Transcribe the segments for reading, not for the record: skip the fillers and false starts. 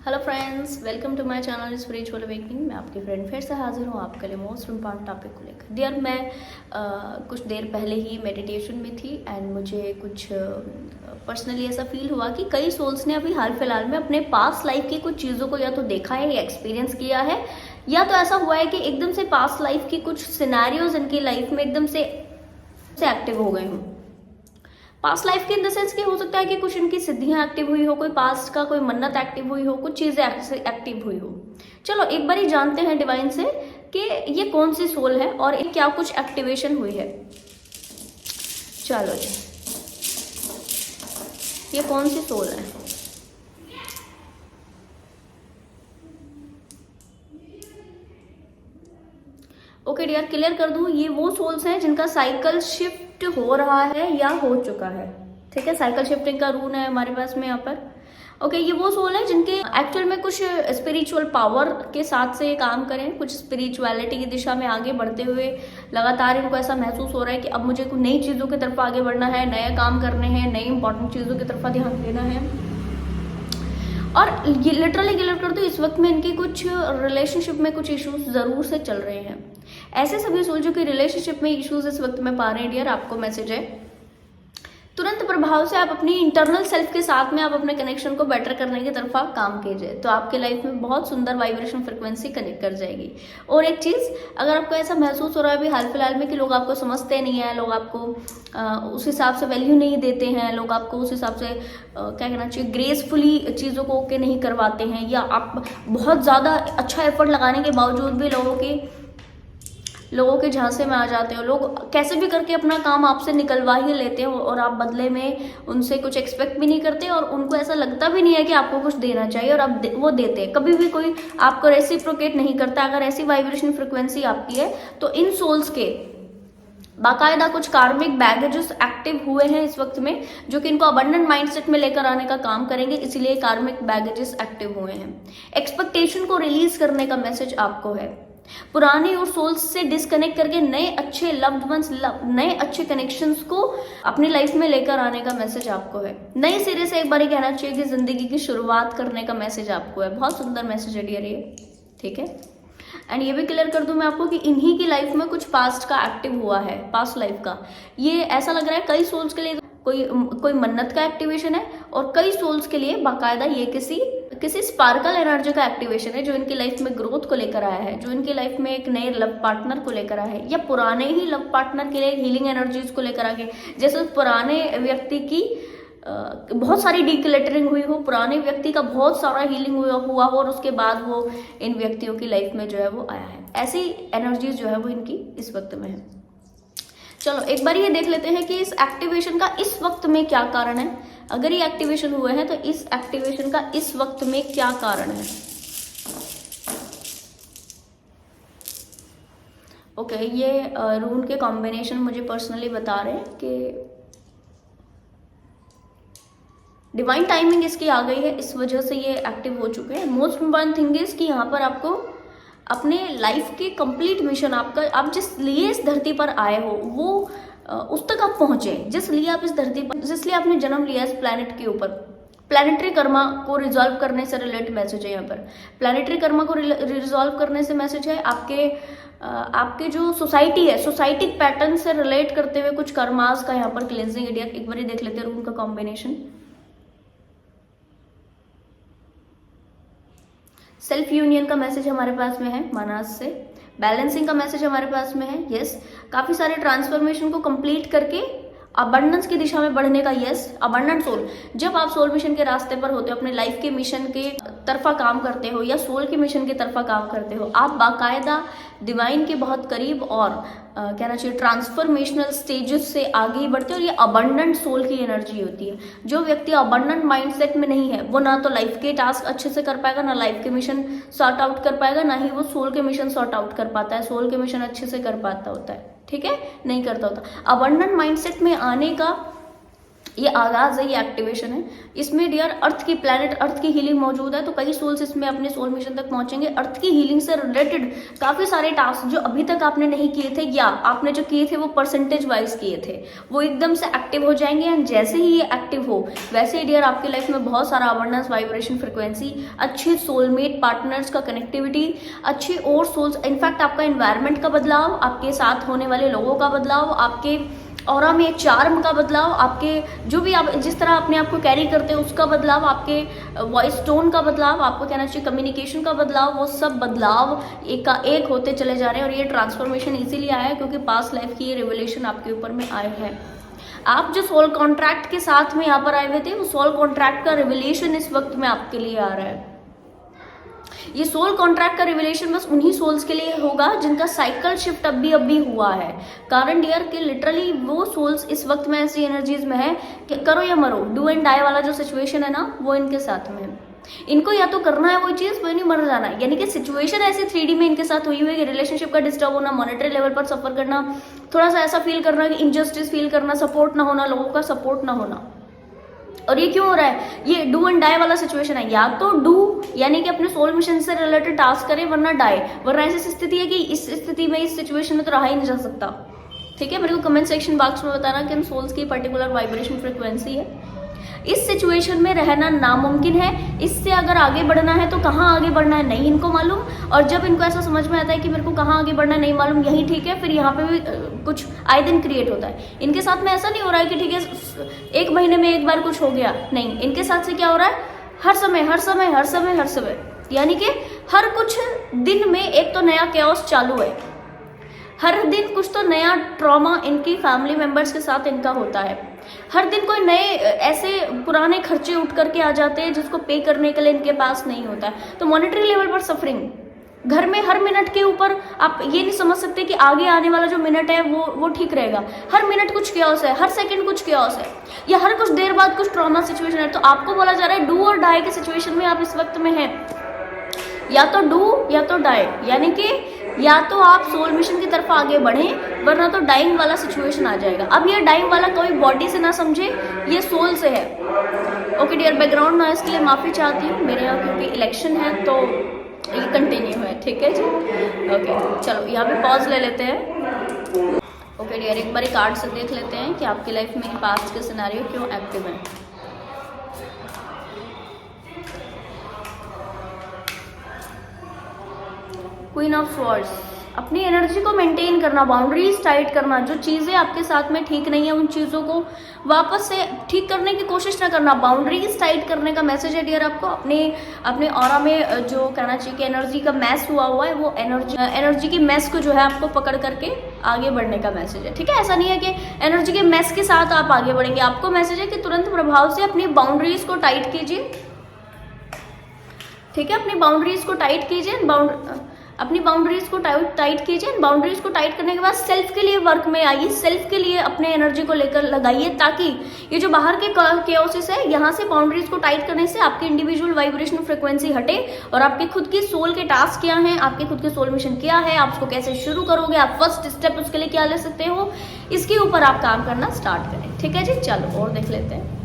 Hello friends, welcome to my channel spiritual awakening. मैं आपकी friend फिर से हाजिर हूँ आपके लिए मोस्ट इम्पॉर्टेंट टॉपिक को लेकर। डियर, मैं कुछ देर पहले ही मेडिटेशन में थी एंड मुझे कुछ पर्सनली ऐसा फील हुआ कि कई सोल्स ने अभी हाल फिलहाल में अपने पास्ट लाइफ की कुछ चीज़ों को या तो देखा है या एक्सपीरियंस किया है, या तो ऐसा हुआ है कि एकदम से पास्ट लाइफ की कुछ सिनेरियोज इनकी लाइफ में एकदम से एक्टिव हो गए हों। पास्ट लाइफ के इन द सेंस कि हो सकता है कि कुछ इनकी सिद्धियां एक्टिव हुई हो, कोई पास्ट का कोई मन्नत एक्टिव हुई हो, कुछ चीजें एक्टिव हुई हो। चलो एक बार ही जानते हैं डिवाइन से कि ये कौन सी सोल है और क्या कुछ एक्टिवेशन हुई है। चलो जी, ये कौन सी सोल है? ओके डियर, क्लियर कर दूं, ये वो सोल्स हैं जिनका साइकिल शिफ्ट हो रहा है या हो चुका है। ठीक है, साइकिल शिफ्टिंग का रूल है हमारे पास में यहाँ पर। ओके, ये वो सोल है जिनके एक्चुअल में कुछ स्पिरिचुअल पावर के साथ से काम करें, कुछ स्पिरिचुअलिटी की दिशा में आगे बढ़ते हुए लगातार इनको ऐसा महसूस हो रहा है कि अब मुझे कुछ नई चीज़ों की तरफ आगे बढ़ना है, नए काम करने हैं, नई इंपॉर्टेंट चीज़ों की तरफ ध्यान देना है। और ये लिटरली क्लियर कर दो, इस वक्त में इनकी कुछ रिलेशनशिप में कुछ इश्यूज जरूर से चल रहे हैं। ऐसे सभी सोल जो कि रिलेशनशिप में इश्यूज इस वक्त में पा रहे हैं डियर, आपको मैसेज है तुरंत प्रभाव से आप अपनी इंटरनल सेल्फ के साथ में आप अपने कनेक्शन को बेटर करने की तरफ आप काम कीजिए, तो आपके लाइफ में बहुत सुंदर वाइब्रेशन फ्रिक्वेंसी कनेक्ट कर जाएगी। और एक चीज़, अगर आपको ऐसा महसूस हो रहा है अभी हाल फिलहाल में कि लोग आपको समझते नहीं है, लोग आपको उस हिसाब से वैल्यू नहीं देते हैं, लोग आपको उस हिसाब से क्या कहना चाहिए ग्रेसफुली चीज़ों को ओके नहीं करवाते हैं, या आप बहुत ज़्यादा अच्छा एफर्ट लगाने के बावजूद भी लोगों के झांसे में आ जाते हो, लोग कैसे भी करके अपना काम आपसे निकलवा ही लेते हो और आप बदले में उनसे कुछ एक्सपेक्ट भी नहीं करते और उनको ऐसा लगता भी नहीं है कि आपको कुछ देना चाहिए, और आप वो देते हैं। कभी भी कोई आपको रेसिप्रोकेट नहीं करता। अगर ऐसी वाइब्रेशन फ्रिक्वेंसी आपकी है तो इन सोल्स के बाकायदा कुछ कार्मिक बैगेजेस एक्टिव हुए हैं इस वक्त में, जो कि इनको अबंडेंट माइंडसेट में लेकर आने का काम करेंगे, इसीलिए कार्मिक बैगेजेस एक्टिव हुए हैं। एक्सपेक्टेशन को रिलीज करने का मैसेज आपको है। पुराने और सोल्स से डिस्कनेक्ट करके नए अच्छे लव्ड वंस, नए अच्छे कनेक्शंस को अपनी लाइफ में लेकर आने का मैसेज आपको है। नए सिरे से एक बार ही कहना चाहिए कि जिंदगी की शुरुआत करने का मैसेज आपको है। बहुत सुंदर मैसेज है डियर ये, ठीक है। एंड ये भी क्लियर कर दूं मैं आपको कि इन्हीं की लाइफ में कुछ पास्ट का एक्टिव हुआ है, पास्ट लाइफ का। ये ऐसा लग रहा है कई सोल्स के लिए कोई मन्नत का एक्टिवेशन है, और कई सोल्स के लिए बाकायदा ये किसी स्पार्कल एनर्जी का एक्टिवेशन है, जो इनकी लाइफ में ग्रोथ को लेकर आया है, जो इनकी लाइफ में एक नए लव पार्टनर को लेकर आया है, या पुराने ही लव पार्टनर के लिए हीलिंग एनर्जीज को लेकर आ गए। जैसे पुराने व्यक्ति की बहुत सारी डीक्लटरिंग हुई हो, पुराने व्यक्ति का बहुत सारा हीलिंग हुआ हो, और उसके बाद वो इन व्यक्तियों की लाइफ में जो है वो आया है। ऐसी एनर्जीज जो है वो इनकी इस वक्त में है। चलो एक बार ये देख लेते हैं कि इस एक्टिवेशन का इस वक्त में क्या कारण है। अगर ये एक्टिवेशन हुए हैं तो इस एक्टिवेशन का इस वक्त में क्या कारण है। ओके, ये रून के कॉम्बिनेशन मुझे पर्सनली बता रहे हैं कि डिवाइन टाइमिंग इसकी आ गई है, इस वजह से ये एक्टिव हो चुके हैं। मोस्ट इम्पॉर्टेंट थिंग इज कि यहाँ पर आपको अपने लाइफ के कंप्लीट मिशन, आप जिस लिए इस धरती पर आए हो वो उस तक आप पहुंचे, जिस लिए आप इस धरती पर, जिसलिए आपने जन्म लिया इस प्लैनेट के ऊपर। प्लैनेटरी कर्मा को रिजॉल्व करने से रिलेटेड मैसेज है यहाँ पर। प्लैनेटरी कर्मा को रिजॉल्व करने से मैसेज है आपके जो सोसाइटी है, सोसाइटिक पैटर्न से रिलेट करते हुए कुछ कर्मास का यहाँ पर क्लेंजिंग एरिया। एक बार देख लेते हैं उनका कॉम्बिनेशन। सेल्फ यूनियन का मैसेज हमारे पास में है मानस से। बैलेंसिंग का मैसेज हमारे पास में है, यस। काफी सारे ट्रांसफॉर्मेशन को कंप्लीट करके अबंडेंस की दिशा में बढ़ने का, यस। अबंडेंट सोल, जब आप सोल मिशन के रास्ते पर होते हो, अपने लाइफ के मिशन के तरफा काम करते हो या सोल के मिशन की तरफा काम करते हो, आप बाकायदा डिवाइन के बहुत करीब और कहना चाहिए ट्रांसफॉर्मेशनल स्टेजेस से आगे ही बढ़ते हो। और ये अबंडेंट सोल की एनर्जी होती है। जो व्यक्ति अबंडेंट माइंडसेट में नहीं है वो ना तो लाइफ के टास्क अच्छे से कर पाएगा, ना लाइफ के मिशन सॉर्ट आउट कर पाएगा, ना ही वो सोल के मिशन सॉर्ट आउट कर पाता है, सोल के मिशन अच्छे से कर पाता होता है, ठीक है, नहीं करता होता। अबंडेंट माइंडसेट में आने का ये आगाज है, ये एक्टिवेशन है। इसमें डियर अर्थ की, प्लैनेट अर्थ की हीलिंग मौजूद है। तो कई सोल्स इसमें अपने सोल मिशन तक पहुंचेंगे। अर्थ की हीलिंग से रिलेटेड काफी सारे टास्क जो अभी तक आपने नहीं किए थे, या आपने जो किए थे वो परसेंटेज वाइज किए थे, वो एकदम से एक्टिव हो जाएंगे। एंड जैसे ही ये एक्टिव हो वैसे ही डियर आपकी लाइफ में बहुत सारा अबंडेंस, वाइब्रेशन, फ्रिक्वेंसी, अच्छे सोलमेट पार्टनर्स का कनेक्टिविटी, अच्छे और सोल्स, इनफैक्ट आपका एनवायरमेंट का बदलाव, आपके साथ होने वाले लोगों का बदलाव, आपके ऑरा में चार्म का बदलाव, आपके जो भी आप जिस तरह अपने आप को कैरी करते हैं उसका बदलाव, आपके वॉइस टोन का बदलाव, आपको कहना चाहिए कम्युनिकेशन का बदलाव, वो सब बदलाव एक का एक होते चले जा रहे हैं। और ये ट्रांसफॉर्मेशन इसीलिए आया है क्योंकि पास्ट लाइफ की ये रिवलेशन आपके ऊपर में आए हैं। आप जो सोल कॉन्ट्रैक्ट के साथ में यहाँ पर आए हुए थे, वो सोल कॉन्ट्रैक्ट का रिवलेशन इस वक्त में आपके लिए आ रहा है। ये सोल कॉन्ट्रैक्ट का रिवलेशन बस उन्हीं सोल्स के लिए होगा जिनका साइकिल शिफ्ट अभी हुआ है। कारण डियर कि लिटरली वो सोल्स इस वक्त में ऐसी एनर्जीज में है कि करो या मरो, डू एंड डाई वाला जो सिचुएशन है ना, वो इनके साथ में है। इनको या तो करना है वो चीज, वो नहीं मर जाना है। यानी कि सिचुएशन ऐसी 3D में इनके साथ हुई हुई है कि रिलेशनशिप का डिस्टर्ब होना, मॉनेटरी लेवल पर सफर करना, थोड़ा सा ऐसा फील करना कि इनजस्टिस फील करना, सपोर्ट ना होना, लोगों का सपोर्ट ना होना। और ये क्यों हो रहा है? ये डू एंड डाई वाला सिचुएशन है। या तो डू यानी कि अपने सोल मिशन से रिलेटेड टास्क करें, वरना डाई, वरना ऐसी स्थिति है कि इस स्थिति में, इस सिचुएशन में तो रहा ही नहीं जा सकता। ठीक है, मेरे को कमेंट सेक्शन बॉक्स में बताना कि इन सोल्स की पर्टिकुलर वाइब्रेशन फ्रिक्वेंसी है। इस सिचुएशन में रहना नामुमकिन है। इससे अगर आगे बढ़ना है तो कहाँ आगे बढ़ना है नहीं इनको मालूम। और जब इनको ऐसा समझ में आता है कि मेरे को कहाँ आगे बढ़ना है नहीं मालूम, यही ठीक है, फिर यहाँ पे भी कुछ आए दिन क्रिएट होता है। इनके साथ में ऐसा नहीं हो रहा है कि ठीक है 1 महीने में एक बार कुछ हो गया, नहीं। इनके साथ से क्या हो रहा है? हर समय हर समय हर समय हर समय, यानी कि हर कुछ दिन में एक तो नया कैओस चालू है। हर दिन कुछ तो नया ट्रॉमा इनकी फैमिली मेंबर्स के साथ इनका होता है। हर दिन कोई नए ऐसे पुराने खर्चे उठ करके आ जाते हैं जिसको पे करने के लिए इनके पास नहीं होता है। तो मॉनेटरी लेवल पर सफरिंग, घर में हर मिनट के ऊपर आप ये नहीं समझ सकते कि आगे आने वाला जो मिनट है वो ठीक रहेगा। हर मिनट कुछ कैओस है, हर सेकंड कुछ कैओस है, या हर कुछ देर बाद कुछ ट्रॉमा सिचुएशन है। तो आपको बोला जा रहा है डू और डाई के सिचुएशन में आप इस वक्त में हैं। या तो डू या तो डाई, यानी कि या तो आप सोल मिशन की तरफ आगे बढ़ें, वरना तो डाइंग वाला सिचुएशन आ जाएगा। अब ये डाइंग वाला कोई बॉडी से ना समझे, ये सोल से है। ओके डियर, बैकग्राउंड नॉइस के लिए माफ़ी चाहती हूँ। मेरे यहाँ क्योंकि इलेक्शन है तो ये कंटिन्यू है। ठीक है जी, ओके चलो यहाँ पे पॉज ले लेते हैं। ओके डियर, एक बार कार्ड से देख लेते हैं कि आपकी लाइफ में पास्ट के सिनेरियो क्यों एक्टिव है। क्वीन ऑफ स्वॉर्ड्स, अपनी एनर्जी को मेंटेन करना, बाउंड्रीज टाइट करना। जो चीज़ें आपके साथ में ठीक नहीं है उन चीज़ों को वापस से ठीक करने की कोशिश ना करना, बाउंड्रीज टाइट करने का मैसेज है डियर आपको। अपने ऑरा में जो कहना चाहिए कि एनर्जी का मैस हुआ है, वो एनर्जी की मैस को जो है आपको पकड़ करके आगे बढ़ने का मैसेज है। ठीक है, ऐसा नहीं है कि एनर्जी के मैस के साथ आप आगे बढ़ेंगे। आपको मैसेज है कि तुरंत प्रभाव से अपनी बाउंड्रीज को टाइट कीजिए। ठीक है, अपनी बाउंड्रीज को टाइट कीजिए, अपनी बाउंड्रीज को टाइट कीजिए। बाउंड्रीज को टाइट करने के बाद सेल्फ के लिए वर्क में आइए, सेल्फ के लिए अपने एनर्जी को लेकर लगाइए, ताकि ये जो बाहर के केओसिस है, यहाँ से बाउंड्रीज को टाइट करने से आपकी इंडिविजुअल वाइब्रेशन फ्रिक्वेंसी हटे और आपके खुद की सोल के टास्क क्या हैं, आपके खुद के सोल मिशन क्या है, आप उसको कैसे शुरू करोगे, आप फर्स्ट स्टेप उसके लिए क्या ले सकते हो, इसके ऊपर आप काम करना स्टार्ट करें। ठीक है जी, चलो और देख लेते हैं।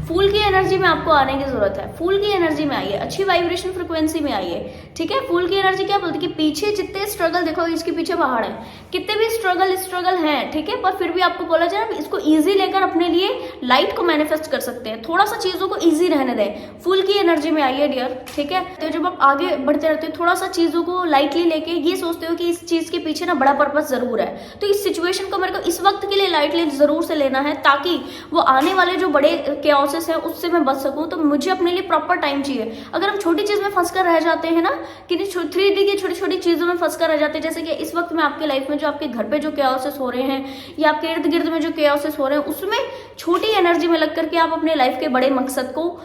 फूल की एनर्जी में आपको आने की जरूरत है। फूल की एनर्जी में आइए, अच्छी वाइब्रेशन फ्रिक्वेंसी में आइए। ठीक है, फूल की एनर्जी क्या बोलती है कि पीछे जितने स्ट्रगल, देखो इसके पीछे पहाड़ है, कितने भी स्ट्रगल हैं, ठीक है, पर फिर भी आपको बोला जाए इसको इजी लेकर अपने लिए लाइट को मैनिफेस्ट कर सकते हैं। थोड़ा सा चीजों को इजी रहने दें, फूल की एनर्जी में आइए डियर। ठीक है, तो जब आप आगे बढ़ते रहते हो, थोड़ा सा चीजों को लाइटली लेके ये सोचते हो कि इस चीज के पीछे ना बड़ा पर्पस जरूर है, तो इस सिचुएशन को मेरे को इस वक्त के लिए लाइटली जरूर से लेना है, ताकि वो आने वाले जो बड़े केओसिस है उससे मैं बच सकूं। तो मुझे अपने लिए प्रॉपर टाइम चाहिए। अगर हम छोटी चीज में फंस कर रह जाते हैं ना, कि 3D की छोटी छोटी चीजों में फंस कर रह जाते हैं, जैसे कि इस वक्त में आपके लाइफ में जो आपके घर पे जो केओसिस हो रहे हैं या आपके इर्द गिर्द में जो केओसिस हो रहे हैं, उसमें छोटी एनर्जी में लग करके आप अपने लाइफ के बड़े मकसद को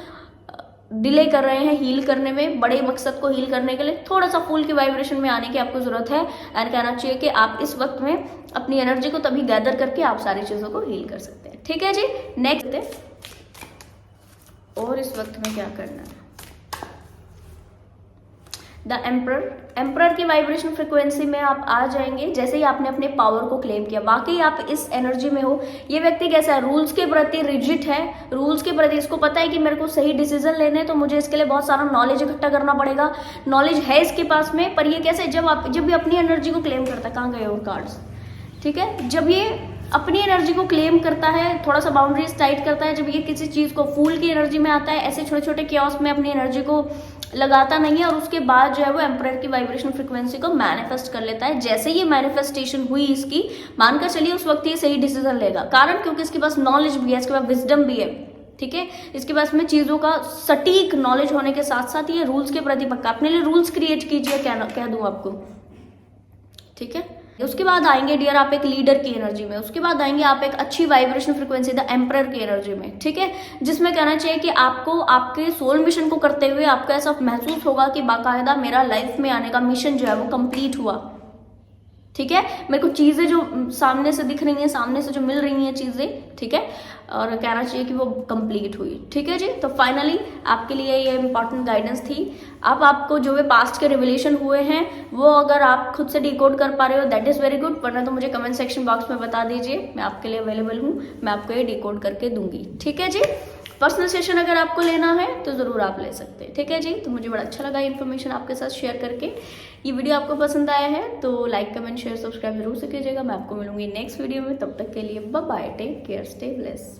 डिले कर रहे हैं हील करने में। बड़े मकसद को हील करने के लिए थोड़ा सा फूल की वाइब्रेशन में आने की आपको जरूरत है। एंड कहना चाहिए कि आप इस वक्त में अपनी एनर्जी को तभी गैदर करके आप सारी चीजों को हील कर सकते हैं। ठीक है जी, नेक्स्ट और इस वक्त में क्या करना है द एम्परर की वाइब्रेशन फ्रिक्वेंसी में आप आ जाएंगे जैसे ही आपने अपने पावर को क्लेम किया। वाकई आप इस एनर्जी में हो। ये व्यक्ति कैसा है, रूल्स के प्रति रिजिड है, रूल्स के प्रति इसको पता है कि मेरे को सही डिसीजन लेने हैं, तो मुझे इसके लिए बहुत सारा नॉलेज इकट्ठा करना पड़ेगा। नॉलेज है इसके पास में, पर ये कैसे, जब भी अपनी एनर्जी को क्लेम करता है, कहाँ गए और कार्ड्स, ठीक है, जब ये अपनी एनर्जी को क्लेम करता है, थोड़ा सा बाउंड्रीज टाइट करता है, जब ये किसी चीज को फूल की एनर्जी में आता है, ऐसे छोटे छोटे क्योस में अपनी एनर्जी को लगाता नहीं है, और उसके बाद जो है वो एम्परर की वाइब्रेशन फ्रिक्वेंसी को मैनिफेस्ट कर लेता है। जैसे ये मैनिफेस्टेशन हुई इसकी, मानकर चलिए उस वक्त ये सही डिसीजन लेगा। कारण क्योंकि इसके पास नॉलेज भी है, इसके पास विजडम भी है, ठीक है, इसके पास में चीजों का सटीक नॉलेज होने के साथ साथ ये रूल्स के प्रति पक्का। अपने लिए रूल्स क्रिएट कीजिए, कह दूं आपको, ठीक है। उसके बाद आएंगे डियर आप एक लीडर की एनर्जी में, उसके बाद आएंगे आप एक अच्छी वाइब्रेशन फ्रिक्वेंसी द एम्परर की एनर्जी में, ठीक है, जिसमें कहना चाहिए कि आपको आपके सोल मिशन को करते हुए आपको ऐसा महसूस होगा कि बाकायदा मेरा लाइफ में आने का मिशन जो है वो कंप्लीट हुआ, ठीक है, मेरे को चीजें जो सामने से दिख रही हैं, सामने से जो मिल रही हैं चीजें, ठीक है, और कहना चाहिए कि वो कंप्लीट हुई, ठीक है जी। तो फाइनली आपके लिए ये इंपॉर्टेंट गाइडेंस थी। अब आपको जो भी पास्ट के रिविलेशन हुए हैं वो अगर आप खुद से डिकोड कर पा रहे हो दैट इज वेरी गुड, वरना तो मुझे कमेंट सेक्शन बॉक्स में बता दीजिए, मैं आपके लिए अवेलेबल हूँ, मैं आपको ये डिकोड करके दूंगी, ठीक है जी। पर्सनल सेशन अगर आपको लेना है तो ज़रूर आप ले सकते हैं, ठीक है जी। तो मुझे बड़ा अच्छा लगा इन्फॉर्मेशन आपके साथ शेयर करके। ये वीडियो आपको पसंद आया है तो लाइक कमेंट शेयर सब्सक्राइब जरूर से कीजिएगा। मैं आपको मिलूंगी नेक्स्ट वीडियो में, तब तक के लिए bye bye, take care, stay bless.